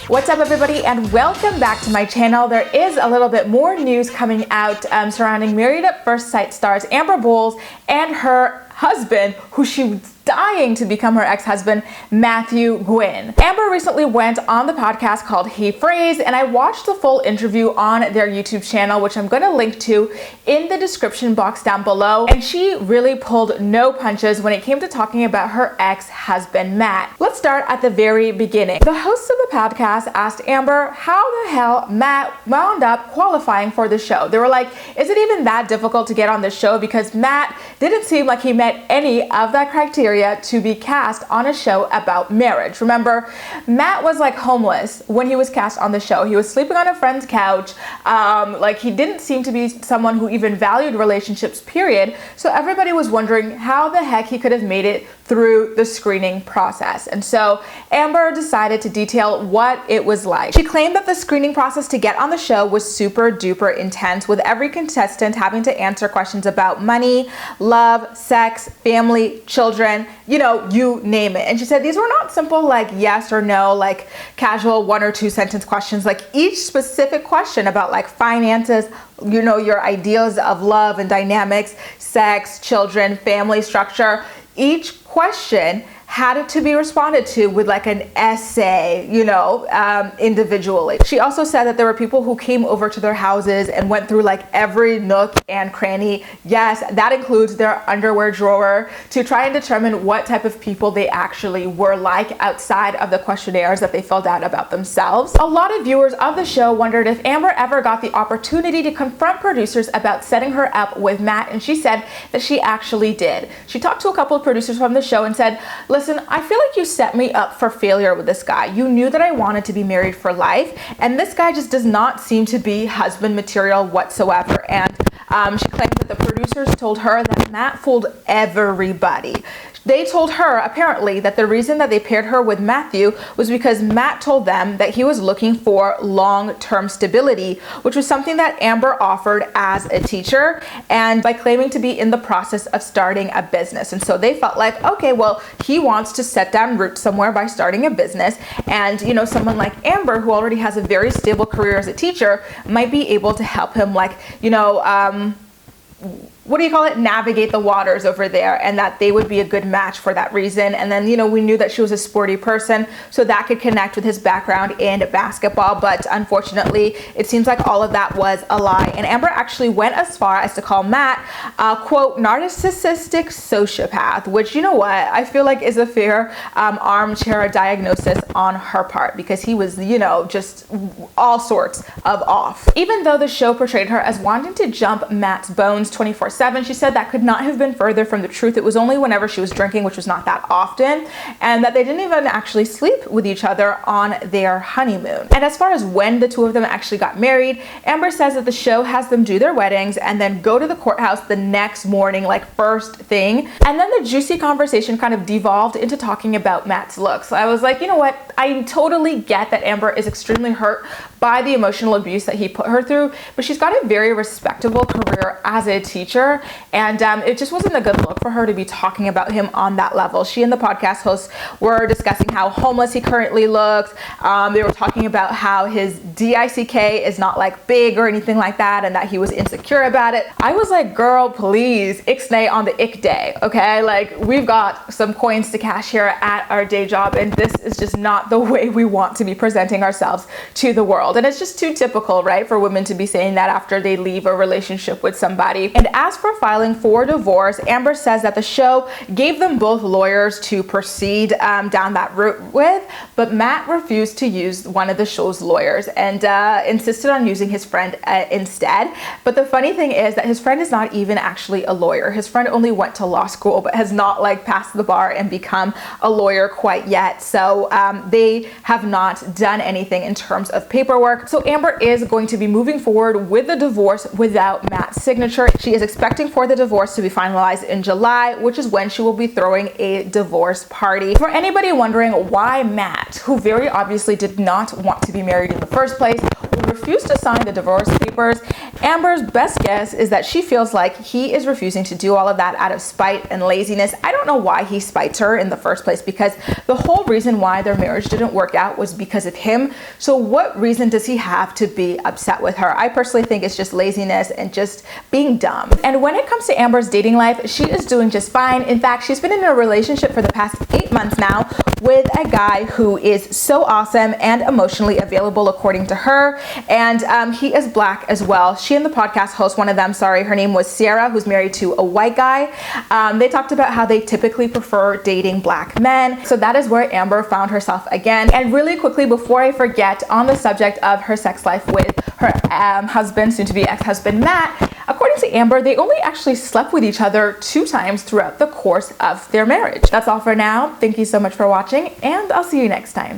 What's up, everybody, and welcome back to my channel. There is a little bit more news coming out surrounding Married at First Sight stars Amber Bowles and her husband, who she was dying to become her ex-husband, Matt Gwynne. Amber recently went on the podcast called HeyFrase, and I watched the full interview on their YouTube channel, which I'm going to link to in the description box down below. And she really pulled no punches when it came to talking about her ex-husband, Matt. Let's start at the very beginning. The hosts of the podcast asked Amber how the hell Matt wound up qualifying for the show. They were like, is it even that difficult to get on the show? Because Matt didn't seem like he met any of that criteria to be cast on a show about marriage. Remember, Matt was like homeless when he was cast on the show. He was sleeping on a friend's couch. Like, he didn't seem to be someone who even valued relationships, period. So everybody was wondering how the heck he could have made it through the screening process. And so Amber decided to detail what it was like. She claimed that the screening process to get on the show was super duper intense, with every contestant having to answer questions about money, love, sex, family, children, you name it. And she said these were not simple like yes or no, like casual 1 or 2 sentence questions. Like, each specific question about like finances, your ideas of love and dynamics, sex, children, family structure, each question had to be responded to with like an essay, individually. She also said that there were people who came over to their houses and went through like every nook and cranny. Yes, that includes their underwear drawer, to try and determine what type of people they actually were like outside of the questionnaires that they filled out about themselves. A lot of viewers of the show wondered if Amber ever got the opportunity to confront producers about setting her up with Matt, and she said that she actually did. She talked to a couple of producers from the show and said, listen, I feel like you set me up for failure with this guy. You knew that I wanted to be married for life, and this guy just does not seem to be husband material whatsoever. And she claimed that the producers told her that Matt fooled everybody. They told her, apparently, that the reason that they paired her with Matthew was because Matt told them that he was looking for long-term stability, which was something that Amber offered as a teacher, and by claiming to be in the process of starting a business. And so they felt like, okay, well, he wants to set down roots somewhere by starting a business. And, someone like Amber, who already has a very stable career as a teacher, might be able to help him, navigate the waters over there, and that they would be a good match for that reason. And then, we knew that she was a sporty person, so that could connect with his background in basketball. But unfortunately, it seems like all of that was a lie. And Amber actually went as far as to call Matt a, quote, narcissistic sociopath, which, I feel like is a fair armchair diagnosis on her part, because he was, just all sorts of off. Even though the show portrayed her as wanting to jump Matt's bones 24/7, she said that could not have been further from the truth. It was only whenever she was drinking, which was not that often, and that they didn't even actually sleep with each other on their honeymoon. And as far as when the two of them actually got married, Amber says that the show has them do their weddings and then go to the courthouse the next morning, like first thing. And then the juicy conversation kind of devolved into talking about Matt's looks. I was like, you know what? I totally get that Amber is extremely hurt by the emotional abuse that he put her through, but she's got a very respectable career as a teacher, and it just wasn't a good look for her to be talking about him on that level. She and the podcast hosts were discussing how homeless he currently looks. They were talking about how his DICK is not like big or anything like that, and that he was insecure about it. I was like, girl, please, ixnay on the ick day, okay? Like, we've got some coins to cash here at our day job, and this is just not the way we want to be presenting ourselves to the world. And it's just too typical, right, for women to be saying that after they leave a relationship with somebody. And as for filing for divorce, Amber says that the show gave them both lawyers to proceed down that route with, but Matt refused to use one of the show's lawyers and insisted on using his friend instead. But the funny thing is that his friend is not even actually a lawyer. His friend only went to law school, but has not passed the bar and become a lawyer quite yet. So they have not done anything in terms of paperwork. So Amber is going to be moving forward with the divorce without Matt's signature. She is expecting for the divorce to be finalized in July, which is when she will be throwing a divorce party. For anybody wondering why Matt, who very obviously did not want to be married in the first place, refused to sign the divorce papers, Amber's best guess is that she feels like he is refusing to do all of that out of spite and laziness. I don't know why he spites her in the first place, because the whole reason why their marriage didn't work out was because of him. So what reason does he have to be upset with her? I personally think it's just laziness and just being dumb. And when it comes to Amber's dating life, she is doing just fine. In fact, she's been in a relationship for the past 8 months now with a guy who is so awesome and emotionally available, according to her. And he is black as well. She and the podcast host, one of them, her name was Sierra, who's married to a white guy. They talked about how they typically prefer dating black men. So that is where Amber found herself again. And really quickly, before I forget, on the subject of her sex life with her husband, soon to be ex-husband Matt, according to Amber, they only actually slept with each other 2 times throughout the course of their marriage. That's all for now. Thank you so much for watching, and I'll see you next time.